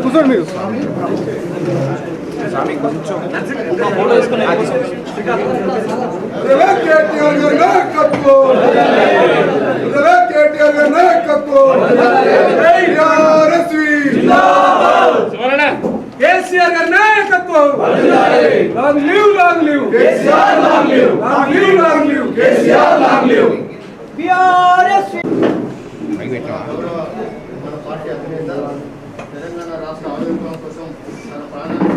కూర్చోండి మీరు కేసీఆర్ గారి నాయకత్వం long live long live KCR long live long live long live KCR long live BRS మన పార్టీ అధినేత తెలంగాణ రాష్ట్ర ఆవిర్భావం కోసం తన ప్రాణాన్ని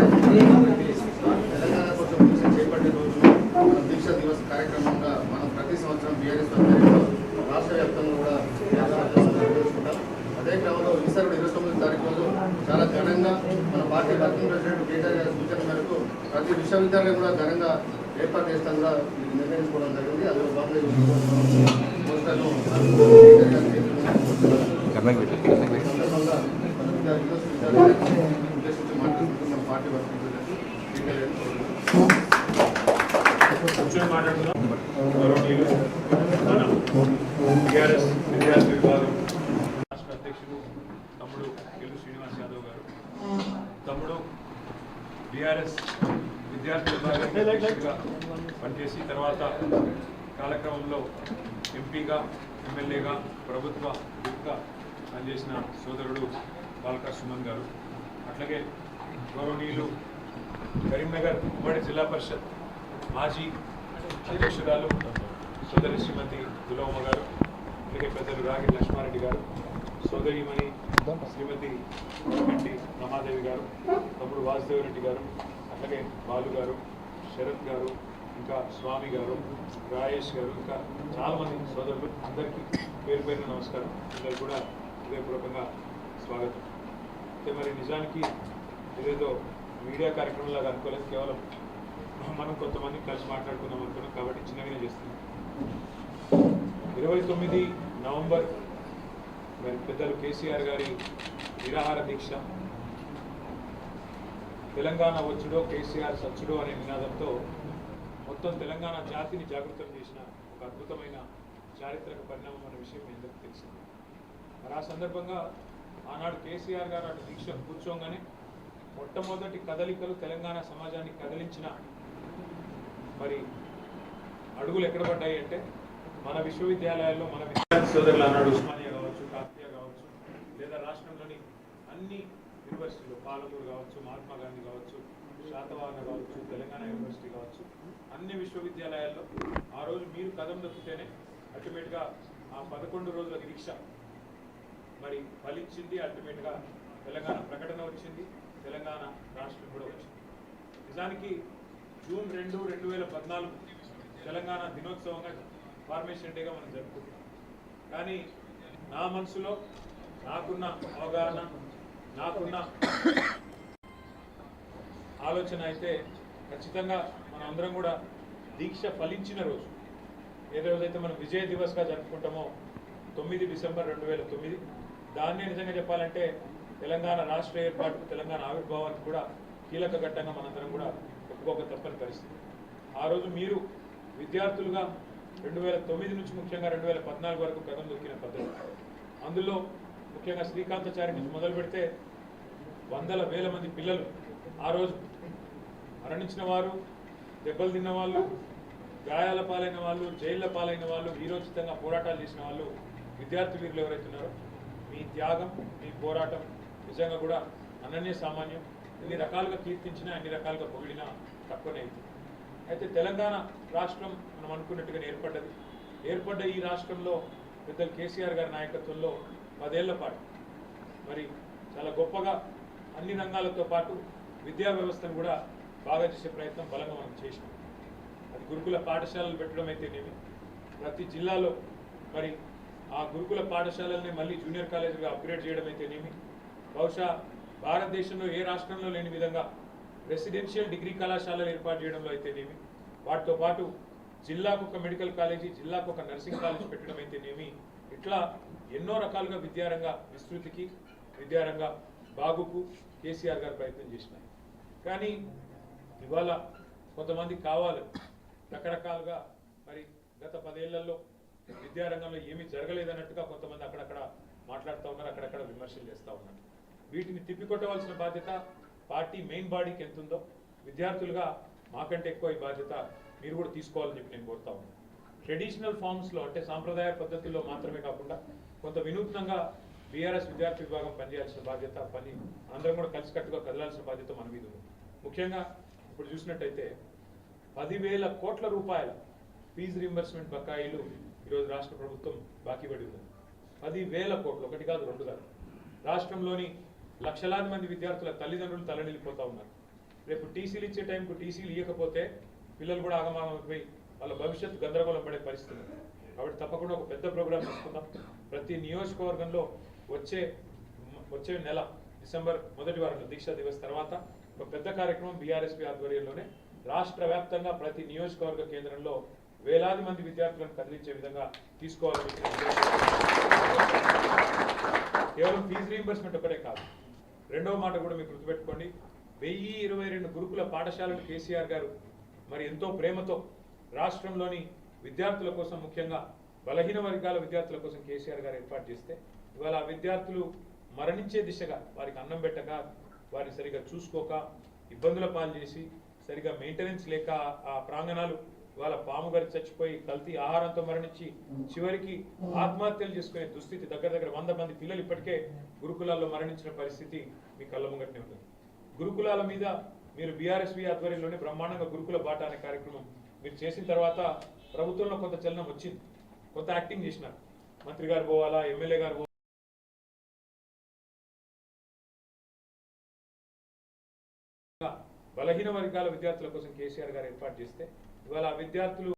తెలంగాణ కోసం దీక్ష చేపట్టే రోజు మన దీక్ష దివస్ కార్యక్రమంగా మనం ప్రతి సంవత్సరం బీఆర్ఎస్ ఆధ్వర్యంలో రాష్ట్ర వ్యాప్తంగా కూడా నిర్వహించుకుంటాం. అదే క్రమంలో ఈసారి 29 తారీఖు రోజు చాలా ఘనంగా మన పార్టీ వర్కింగ్ ప్రెసిడెంట్ కేటీఆర్ గారి సూచన మేరకు ప్రతి విశ్వవిద్యాలయం కూడా ఘనంగా ఏర్పాటు చేస్తాం కూడా నిర్ణయించుకోవడం జరిగింది. అందులో భాగంగా పోస్టర్ను ఉద్దేశించి మాట్లాడుకుంటూ మన పార్టీ వర్కింగ్ టీఆర్ఎస్ విద్యార్థి విభాగం రాష్ట్ర అధ్యక్షుడు తమ్ముడు కెల్లు శ్రీనివాస్ యాదవ్ గారు, తమ్ముడు టీఆర్ఎస్ విద్యార్థి విభాగంగా పనిచేసి తర్వాత కాలక్రమంలో ఎంపీగా ఎమ్మెల్యేగా ప్రభుత్వ విప్గా పనిచేసిన సోదరుడు బాల్కా సుమన్ గారు, అట్లాగే గౌరవనీయులు కరీంనగర్ ఉమ్మడి జిల్లా పరిషత్ మాజీ అధ్యక్షురాలు సోదరి శ్రీమతి దులవమ్మ గారు, అట్లాగే పెద్దలు రాగి లక్ష్మారెడ్డి గారు, సోదరిమణి శ్రీమతి గంటి రమాదేవి గారు, తమ్ముడు వాసుదేవరెడ్డి గారు, అట్లాగే బాలు గారు, శరత్ గారు, ఇంకా స్వామి గారు, రాయేష్ గారు, ఇంకా చాలామంది సోదరులు అందరికీ పేరు పేరున నమస్కారం. అందరు కూడా హృదయపూర్వకంగా స్వాగతం. అయితే మరి నిజానికి ఏదేదో మీడియా కార్యక్రమంలాగా అనుకోలేదు, కేవలం మనం కొంతమంది కలిసి మాట్లాడుకుందాం అనుకున్నాం కాబట్టి చిన్నగానే చేస్తున్నాం. 29 నవంబర్ మరి పెద్దలు కేసీఆర్ గారి నిరాహార దీక్ష, తెలంగాణ వచ్చుడో కేసీఆర్ సచ్చుడో అనే నినాదంతో మొత్తం తెలంగాణ జాతిని జాగృతం చేసిన ఒక అద్భుతమైన చారిత్రక పరిణామం అనే విషయం మీ అందరికీ తెలిసింది. మరి ఆ సందర్భంగా ఆనాడు కేసీఆర్ గారు అటు దీక్ష కూర్చోగానే మొట్టమొదటి కదలికలు తెలంగాణ సమాజాన్ని కదిలించిన మరి అడుగులు ఎక్కడ పడ్డాయి అంటే మన విశ్వవిద్యాలయాల్లో మన విద్యార్థి సోదరులు అన్నాడు ఉస్మానియా కావచ్చు, కాకతీయ కావచ్చు, లేదా రాష్ట్రంలోని అన్ని యూనివర్సిటీలు పాలమూరు కావచ్చు, మహాత్మా గాంధీ కావచ్చు, శాతవాహన కావచ్చు, తెలంగాణ యూనివర్సిటీ కావచ్చు, అన్ని విశ్వవిద్యాలయాల్లో ఆ రోజు మీరు కదం దొక్కితేనే అల్టిమేట్గా ఆ 11 రోజుల దీక్ష మరి ఫలించింది. అల్టిమేట్గా తెలంగాణ ప్రకటన వచ్చింది, తెలంగాణ రాష్ట్రం కూడా వచ్చింది. నిజానికి జూన్ 2, 2014 తెలంగాణ దినోత్సవంగా ఫార్మేషన్ డేగా మనం జరుపుకుంటాం. కానీ నా మనసులో నాకున్న అవగాహన, నాకున్న ఆలోచన అయితే ఖచ్చితంగా మనం అందరం కూడా దీక్ష ఫలించిన రోజు, ఏ రోజైతే మనం విజయ దివస్గా జరుపుకుంటామో 9 డిసెంబర్ 2009, దాన్నే నిజంగా చెప్పాలంటే తెలంగాణ రాష్ట్ర ఏర్పాటు, తెలంగాణ ఆవిర్భావానికి కూడా కీలక ఘట్టంగా మనందరం కూడా ఒప్పుకోక తప్పని పరిస్థితి. ఆ రోజు మీరు విద్యార్థులుగా 2009 నుంచి ముఖ్యంగా 2014 వరకు కదం దొక్కిన పద్ధతి, అందులో ముఖ్యంగా శ్రీకాంతాచారి నుంచి మొదలు పెడితే వందల వేల మంది పిల్లలు ఆ రోజు మరణించిన వారు, దెబ్బలు తిన్న వాళ్ళు, గాయాల పాలైన వాళ్ళు, జైళ్ల పాలైన వాళ్ళు, వీరోచితంగా పోరాటాలు చేసిన వాళ్ళు విద్యార్థి వీరులు ఎవరైతే ఉన్నారో మీ త్యాగం, మీ పోరాటం నిజంగా కూడా అనన్య సామాన్యం. ఎన్ని రకాలుగా కీర్తించినా, ఎన్ని రకాలుగా పొగిడినా తక్కువనే అవుతుంది. అయితే తెలంగాణ రాష్ట్రం మనం అనుకున్నట్టుగానే ఏర్పడ్డ ఈ రాష్ట్రంలో పెద్దలు కేసీఆర్ గారి నాయకత్వంలో 10 ఏళ్ల పాటు మరి చాలా గొప్పగా అన్ని రంగాలతో పాటు విద్యా వ్యవస్థను కూడా బాగా చేసే ప్రయత్నం బలంగా మనం చేసినాం. అది గురుకుల పాఠశాలలు పెట్టడం అయితేనేమి, ప్రతి జిల్లాలో మరి ఆ గురుకుల పాఠశాలల్ని మళ్ళీ జూనియర్ కాలేజీగా అప్గ్రేడ్ చేయడం అయితేనేమి, బహుశా భారతదేశంలో ఏ రాష్ట్రంలో లేని విధంగా రెసిడెన్షియల్ డిగ్రీ కళాశాలలు ఏర్పాటు చేయడంలో అయితేనేమి, వాటితో పాటు జిల్లాకు ఒక మెడికల్ కాలేజీ, జిల్లాకు ఒక నర్సింగ్ కాలేజ్ పెట్టడం అయితేనేమి, ఇట్లా ఎన్నో రకాలుగా విద్యారంగ విస్తృతికి, విద్యారంగ బాగుకు కేసీఆర్ గారు ప్రయత్నం చేసినారు. కానీ ఇవాళ కొంతమంది కావాలి రకరకాలుగా మరి గత 10 ఏళ్లలో విద్యారంగంలో ఏమీ జరగలేదన్నట్టుగా కొంతమంది అక్కడక్కడ మాట్లాడుతూ ఉన్నారు, అక్కడక్కడ విమర్శలు చేస్తూ ఉన్నారు. వీటిని తిప్పికొట్టవలసిన బాధ్యత పార్టీ మెయిన్ బాడీకి ఎంత ఉందో విద్యార్థులుగా మాకంటే ఎక్కువ ఈ బాధ్యత మీరు కూడా తీసుకోవాలని చెప్పి నేను కోరుతా ఉన్నాను. ట్రెడిషనల్ ఫార్మ్స్లో అంటే సాంప్రదాయ పద్ధతుల్లో మాత్రమే కాకుండా కొంత వినూత్నంగా బీఆర్ఎస్ విద్యార్థి విభాగం పనిచేయాల్సిన బాధ్యత, అందరం కూడా కలిసికట్టుగా కదలాల్సిన బాధ్యత మన మీద ఉంది. ముఖ్యంగా ఇప్పుడు చూసినట్టయితే 10,000 కోట్ల రూపాయల ఫీజు రీంబర్స్మెంట్ బకాయిలు ఈరోజు రాష్ట్ర ప్రభుత్వం బాకీ పడి ఉంది. 10,000 కోట్లు, ఒకటి కాదు రెండు కాదు. రాష్ట్రంలోని లక్షలాది మంది విద్యార్థుల తల్లిదండ్రులు తలనిల్లిపోతా ఉన్నారు. రేపు టీసీలు ఇచ్చే టైంకు టీసీలు ఇవ్వకపోతే పిల్లలు కూడా ఆగమాగమైపోయి వాళ్ళ భవిష్యత్తు గందరగోళం పడే పరిస్థితి ఉంది. కాబట్టి తప్పకుండా ఒక పెద్ద ప్రోగ్రాం తీసుకుందాం. ప్రతి నియోజకవర్గంలో వచ్చే నెల డిసెంబర్ మొదటి వారంలో దీక్షా దివస్ తర్వాత ఒక పెద్ద కార్యక్రమం బీఆర్ఎస్పీ ఆధ్వర్యంలోనే రాష్ట్ర వ్యాప్తంగా ప్రతి నియోజకవర్గ కేంద్రంలో వేలాది మంది విద్యార్థులను కదిలించే విధంగా తీసుకోవాలని కేవలం ఫీజు రీయింబర్స్మెంట్ ఒకటే కాదు. రెండవ మాట కూడా మీరు గుర్తుపెట్టుకోండి, 1022 గురుకుల పాఠశాలలు కేసీఆర్ గారు మరి ఎంతో ప్రేమతో రాష్ట్రంలోని విద్యార్థుల కోసం, ముఖ్యంగా బలహీన వర్గాల విద్యార్థుల కోసం కేసీఆర్ గారు ఏర్పాటు చేస్తే ఇవాళ ఆ విద్యార్థులు మరణించే దిశగా వారికి అన్నం పెట్టక, వారిని సరిగా చూసుకోక, ఇబ్బందుల పాలు చేసి, సరిగా మెయింటెనెన్స్ లేక ఆ ప్రాంగణాలు ఇవాళ పాము గారి చచ్చిపోయి కల్తీ ఆహారంతో మరణించి చివరికి ఆత్మహత్యలు చేసుకునే దుస్థితి, దగ్గర 100 మంది పిల్లలు ఇప్పటికే గురుకులాల్లో మరణించిన పరిస్థితి మీ కళ్ళ ముంగట్నే ఉంటుంది. గురుకులాల మీద మీరు బీఆర్ఎస్వీ ఆధ్వర్యంలోనే బ్రహ్మాండంగా గురుకుల బాట అనే కార్యక్రమం మీరు చేసిన తర్వాత ప్రభుత్వంలో కొంత చలనం వచ్చింది, కొంత యాక్టింగ్ చేసినారు. మంత్రి గారు పోవాలా, ఎమ్మెల్యే గారు పోవాలా, బలహీన వర్గాల విద్యార్థుల కోసం కేసీఆర్ గారు ఏర్పాటు చేస్తే ఇవాళ ఆ విద్యార్థులు